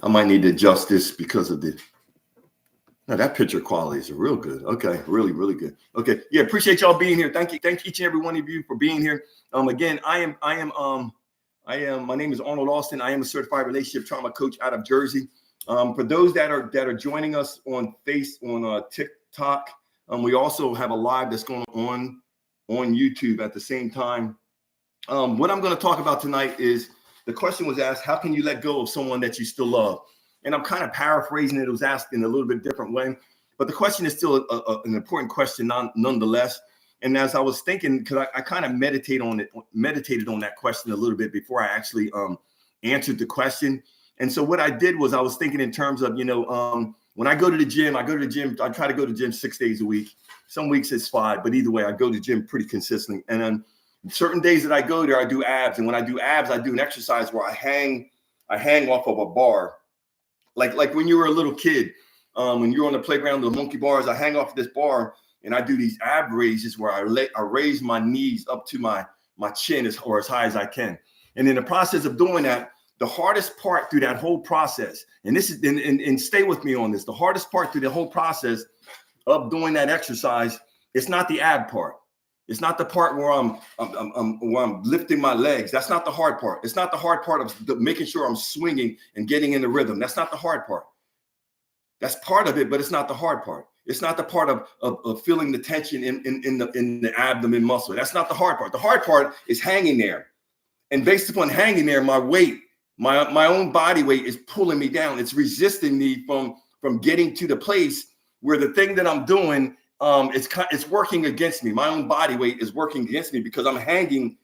I might need to adjust this because of the. No, that picture quality is real good. Okay, really, really good. Okay, yeah, appreciate y'all being here. Thank you, each and every one of you for being here. Again, I am. My name is Arnold Austin. I am a certified relationship trauma coach out of Jersey. For those that are joining us on TikTok, we also have a live that's going on YouTube at the same time. What I'm going to talk about tonight is the question was asked: how can you let go of someone that you still love? And I'm kind of paraphrasing it. It was asked in a little bit different way, but the question is still an important question nonetheless. And as I was thinking, because I kind of meditated on that question a little bit before I actually answered the question. And so what I did was I was thinking in terms of, when I go to the gym, I try to go to the gym 6 days a week. Some weeks it's 5, but either way, I go to the gym pretty consistently. And then certain days that I go there, I do abs. And when I do abs, I do an exercise where I hang off of a bar. Like when you were a little kid, when you're on the playground, the monkey bars, I hang off this bar and I do these ab raises where I raise my knees up to my chin as high as I can. And in the process of doing that, the hardest part through that whole process, and this is and stay with me on this, the hardest part through the whole process of doing that exercise, it's not the ab part. It's not the part where I'm lifting my legs. That's not the hard part. It's not the hard part of making sure I'm swinging and getting in the rhythm. That's not the hard part. That's part of it, but it's not the hard part. It's not the part of feeling the tension in the abdomen muscle. That's not the hard part. The hard part is hanging there. And based upon hanging there, my weight, my own body weight is pulling me down. It's resisting me from getting to the place where the thing that I'm doing, it's working against me. My own body weight is working against me because I'm hanging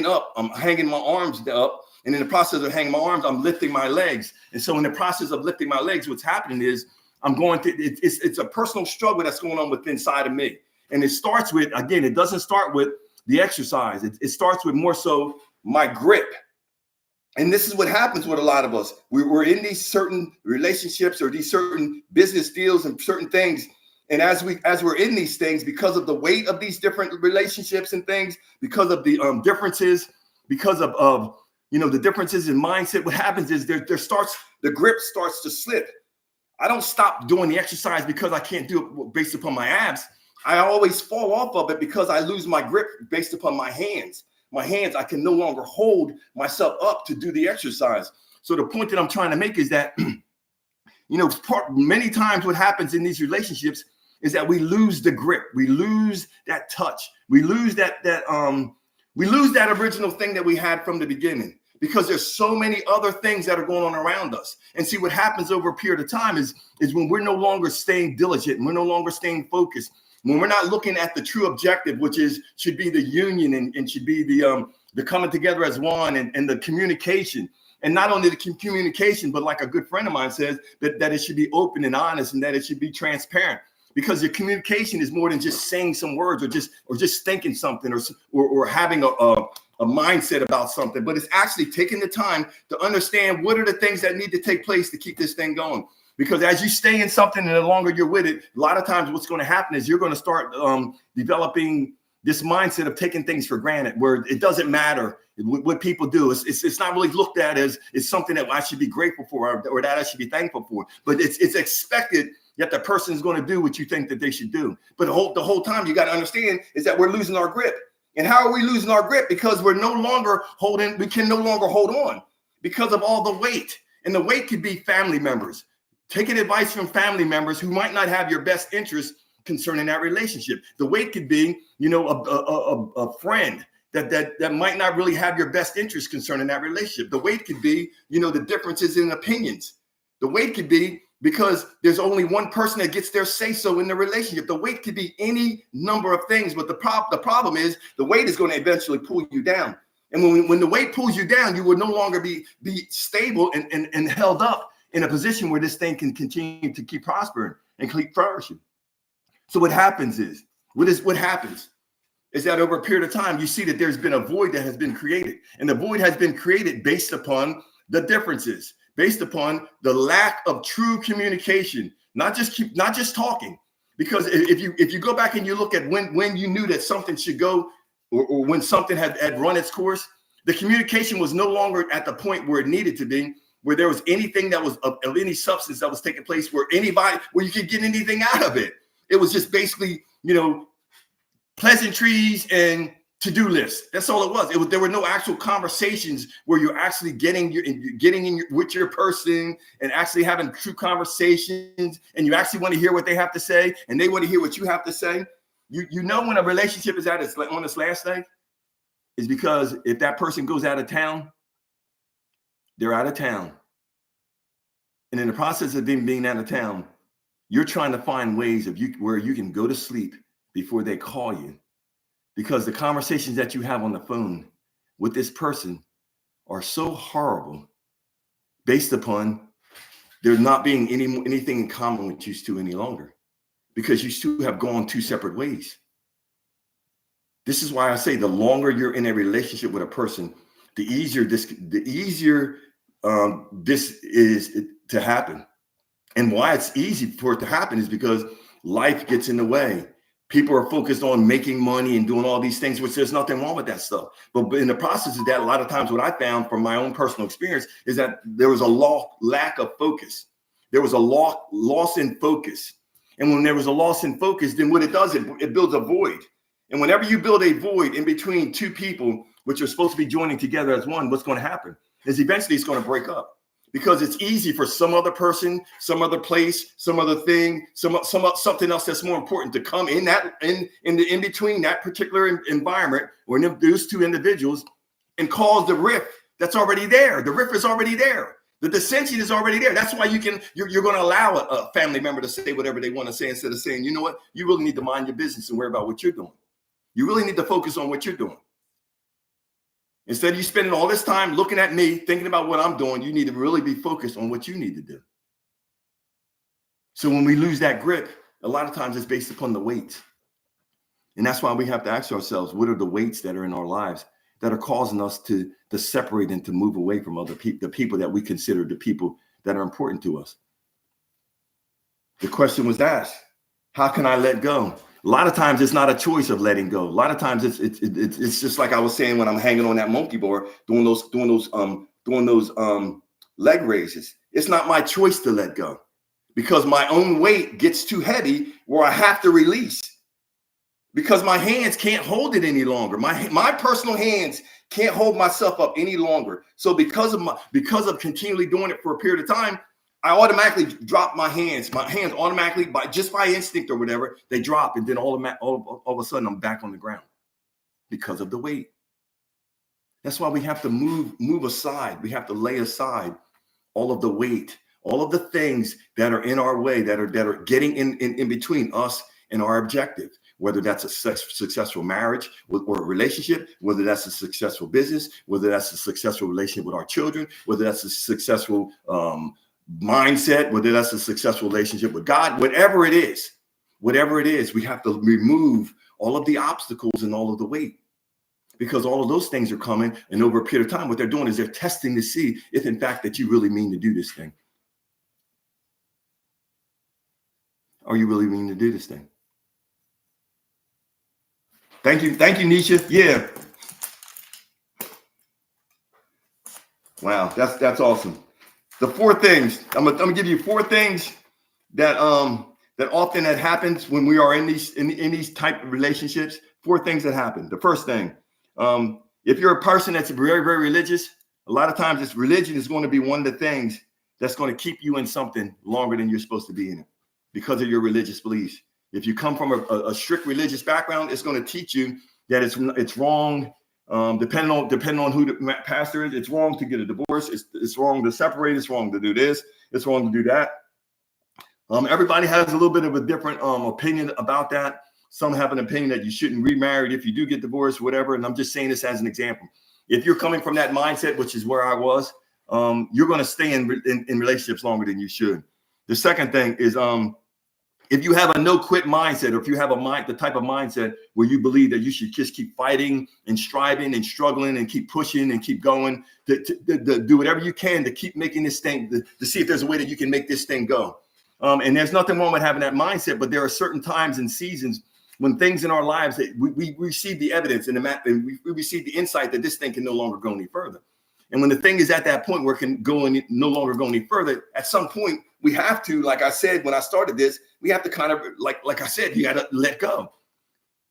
up. I'm hanging my arms up. And in the process of hanging my arms, I'm lifting my legs. And so in the process of lifting my legs, what's happening is I'm going to, it's a personal struggle that's going on within inside of me. And it starts with, again, it doesn't start with the exercise. It starts with more so my grip. And this is what happens with a lot of us. We're in these certain relationships or these certain business deals and certain things. And as we're in these things, because of the weight of these different relationships and things, because of the differences, because of the differences in mindset, what happens is the grip starts to slip. I don't stop doing the exercise because I can't do it based upon my abs. I always fall off of it because I lose my grip based upon my hands. My hands, I can no longer hold myself up to do the exercise. So the point that I'm trying to make is that, many times what happens in these relationships is that we lose the grip. We lose that touch. We lose that original thing that we had from the beginning because there's so many other things that are going on around us. And see, what happens over a period of time is when we're no longer staying diligent and we're no longer staying focused, when we're not looking at the true objective, which should be the union and should be the coming together as one and the communication. And not only the communication, but like a good friend of mine says, that it should be open and honest and that it should be transparent. Because your communication is more than just saying some words or just thinking something or having a mindset about something, but it's actually taking the time to understand what are the things that need to take place to keep this thing going. Because as you stay in something and the longer you're with it, a lot of times what's going to happen is you're going to start developing this mindset of taking things for granted, where it doesn't matter what people do. It's not really looked at as it's something that I should be grateful for or that I should be thankful for. But it's expected that the person is going to do what you think that they should do. But the whole time you got to understand is that we're losing our grip. And how are we losing our grip? Because we can no longer hold on because of all the weight. And the weight could be family members. Taking advice from family members who might not have your best interest concerning that relationship. The weight could be, a friend that might not really have your best interest concerning that relationship. The weight could be, the differences in opinions. The weight could be because there's only one person that gets their say-so in the relationship. The weight could be any number of things, but the problem is the weight is going to eventually pull you down. And when the weight pulls you down, you will no longer be stable and held up in a position where this thing can continue to keep prospering and keep flourishing. So what happens is that over a period of time, you see that there's been a void that has been created. And the void has been created based upon the differences, based upon the lack of true communication, not just talking. Because if you go back and you look at when you knew that something should go or when something had run its course, the communication was no longer at the point where it needed to be where there was anything that was of any substance that was taking place where you could get anything out of it. It was just basically, pleasantries and to-do lists. That's all it was. There were no actual conversations where you're actually getting with your person and actually having true conversations, and you actually want to hear what they have to say and they want to hear what you have to say. You know when a relationship is on its last leg is because if that person goes out of town, they're out of town. And in the process of them being out of town, you're trying to find ways where you can go to sleep before they call you. Because the conversations that you have on the phone with this person are so horrible based upon there not being anything in common with you two any longer, because you two have gone two separate ways. This is why I say the longer you're in a relationship with a person, the easier this is to happen. And why it's easy for it to happen is because life gets in the way. People are focused on making money and doing all these things, which there's nothing wrong with that stuff. But in the process of that, a lot of times what I found from my own personal experience is that there was a lack of focus. There was a loss in focus. And when there was a loss in focus, then what it does, it builds a void. And whenever you build a void in between two people, which are supposed to be joining together as one, what's going to happen is eventually it's going to break up. Because it's easy for some other person, some other place, some other thing, something else that's more important to come in between that particular environment or those two individuals and cause the rift that's already there. The rift is already there. The dissension is already there. That's why you're going to allow a family member to say whatever they want to say instead of saying, you know what, you really need to mind your business and worry about what you're doing. You really need to focus on what you're doing. Instead of you spending all this time looking at me, thinking about what I'm doing, you need to really be focused on what you need to do. So when we lose that grip, a lot of times it's based upon the weights. And that's why we have to ask ourselves, what are the weights that are in our lives that are causing us to separate and to move away from other people, the people that we consider the people that are important to us? The question was asked, how can I let go? A lot of times it's not a choice of letting go. A lot of times it's just like I was saying when I'm hanging on that monkey bar doing those leg raises. It's not my choice to let go because my own weight gets too heavy where I have to release because my hands can't hold it any longer. My personal hands can't hold myself up any longer. So because of continually doing it for a period of time, I automatically drop my hands. My hands automatically, by instinct or whatever, they drop, and then all of a sudden I'm back on the ground because of the weight. That's why we have to move aside. We have to lay aside all of the weight, all of the things that are in our way, that are getting in between us and our objective. Whether that's a successful marriage or a relationship, whether that's a successful business, whether that's a successful relationship with our children, whether that's a successful mindset, whether that's a successful relationship with God, whatever it is, we have to remove all of the obstacles and all of the weight, because all of those things are coming. And over a period of time, what they're doing is they're testing to see if in fact that you really mean to do this thing. Are you really mean to do this thing? Thank you, Nisha. Yeah. Wow, that's awesome. The 4 things I'm gonna give you 4 things that often that happens when we are in these type of relationships. 4 things that happen. The first thing, if you're a person that's very, very religious, a lot of times this religion is going to be one of the things that's going to keep you in something longer than you're supposed to be in it because of your religious beliefs. If you come from a strict religious background, it's going to teach you that it's wrong. Depending on who the pastor is, it's wrong to get a divorce. It's wrong to separate. It's wrong to do this. It's wrong to do that. Everybody has a little bit of a different opinion about that. Some have an opinion that you shouldn't remarry if you do get divorced, whatever. And I'm just saying this as an example. If you're coming from that mindset, which is where I was, you're going to stay in relationships longer than you should. The second thing is if you have a no-quit mindset, or if you have the type of mindset where you believe that you should just keep fighting and striving and struggling and keep pushing and keep going to do whatever you can to keep making this thing, to see if there's a way that you can make this thing go. And there's nothing wrong with having that mindset, but there are certain times and seasons when things in our lives that we receive the evidence and we receive the insight that this thing can no longer go any further. And when the thing is at that point where it can go and no longer go any further, at some point we have to, like I said when I started this, we have to kind of like I said, you got to let go.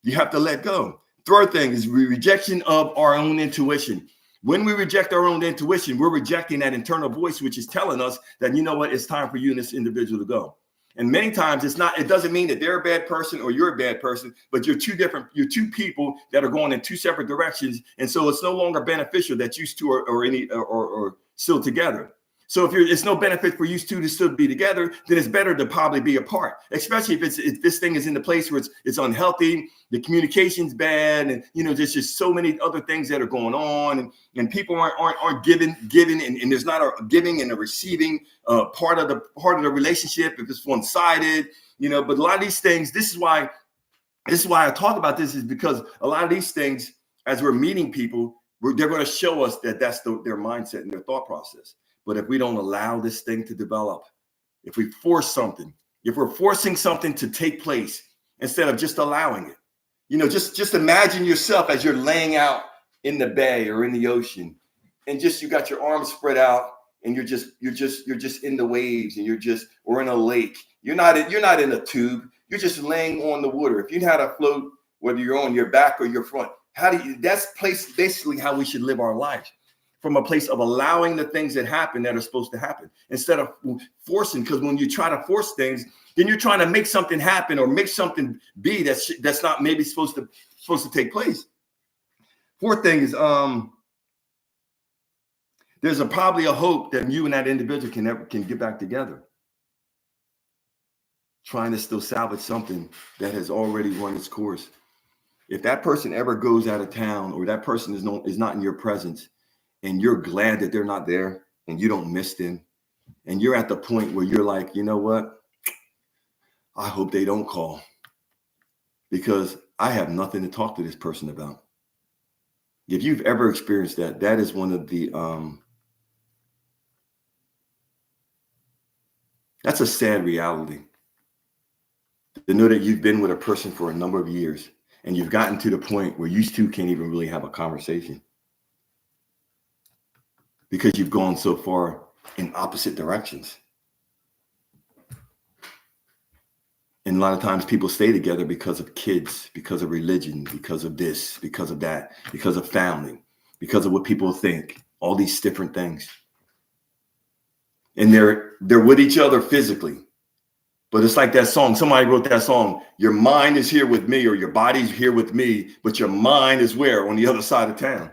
You have to let go. Third thing is rejection of our own intuition. When we reject our own intuition, we're rejecting that internal voice, which is telling us that, you know what, it's time for you and this individual to go. And many times it doesn't mean that they're a bad person or you're a bad person, but you're two people that are going in two separate directions. And so it's no longer beneficial that you two are still together. So if it's no benefit for you two to still be together, then it's better to probably be apart, especially if this thing is in the place where it's unhealthy, the communication's bad, and there's just so many other things that are going on, and people aren't giving, and there's not a giving and a receiving part of the relationship if it's one-sided, But a lot of these things, this is why I talk about this, is because a lot of these things, as we're meeting people, they're going to show us that that's their mindset and their thought process. But if we don't allow this thing to develop, if we force something, if we're forcing something to take place instead of just allowing it, just imagine yourself as you're laying out in the bay or in the ocean, and you got your arms spread out, and you're just in the waves, and or in a lake. You're not in a tube. You're just laying on the water. If you had a float, whether you're on your back or your front, that's basically how we should live our lives. From a place of allowing the things that happen that are supposed to happen instead of forcing, because when you try to force things, then you're trying to make something happen or make something be that's not maybe supposed to take place. Fourth thing is there's probably a hope that you and that individual can get back together, trying to still salvage something that has already run its course. If that person ever goes out of town, or that person is not in your presence, and you're glad that they're not there, and you don't miss them, and you're at the point where you're like, you know what? I hope they don't call, because I have nothing to talk to this person about. If you've ever experienced that, that is one of the, that's a sad reality. To know that you've been with a person for a number of years, and you've gotten to the point where you two can't even really have a conversation, because you've gone so far in opposite directions. And a lot of times people stay together because of kids, because of religion, because of this, because of that, because of family, because of what people think, all these different things. And they're with each other physically. But it's like that song. Somebody wrote that song, your mind is here with me, or your body's here with me, but your mind is where? On the other side of town.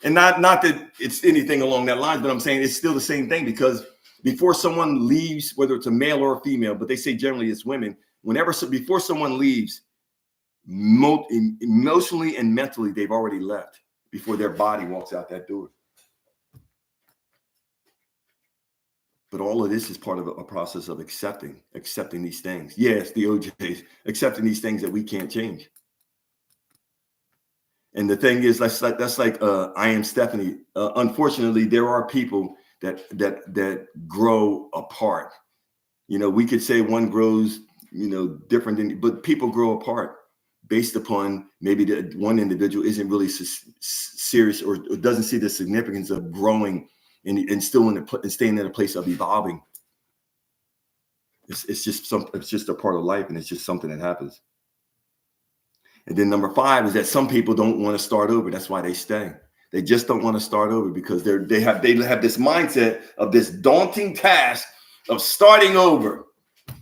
And not that it's anything along that line, but I'm saying it's still the same thing, because before someone leaves, whether it's a male or a female, but they say generally it's women, before someone leaves, emotionally and mentally, they've already left before their body walks out that door. But all of this is part of a process of accepting these things. Yes, the OJs, accepting these things that we can't change. And the thing is, that's like I Am Stephanie. Unfortunately, there are people that grow apart. We could say one grows, different, but people grow apart based upon maybe that one individual isn't really serious or doesn't see the significance of growing and still staying in a place of evolving. It's just a part of life, and it's just something that happens. And then number 5 is that some people don't want to start over. That's why they stay. They just don't want to start over, because they have this mindset of this daunting task of starting over.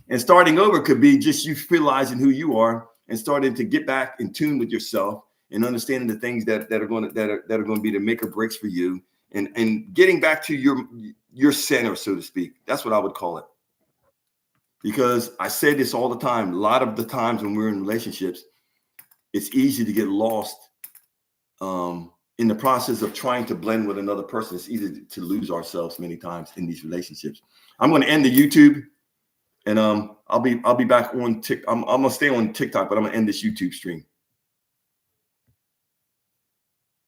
And starting over could be just you realizing who you are and starting to get back in tune with yourself and understanding the things that are going to be the make or breaks for you, and getting back to your center, so to speak. That's what I would call it. Because I say this all the time. A lot of the times when we're in relationships, it's easy to get lost in the process of trying to blend with another person. It's easy to lose ourselves many times in these relationships. I'm going to end the YouTube, and I'll be back on TikTok. I'm going to stay on TikTok, but I'm going to end this YouTube stream.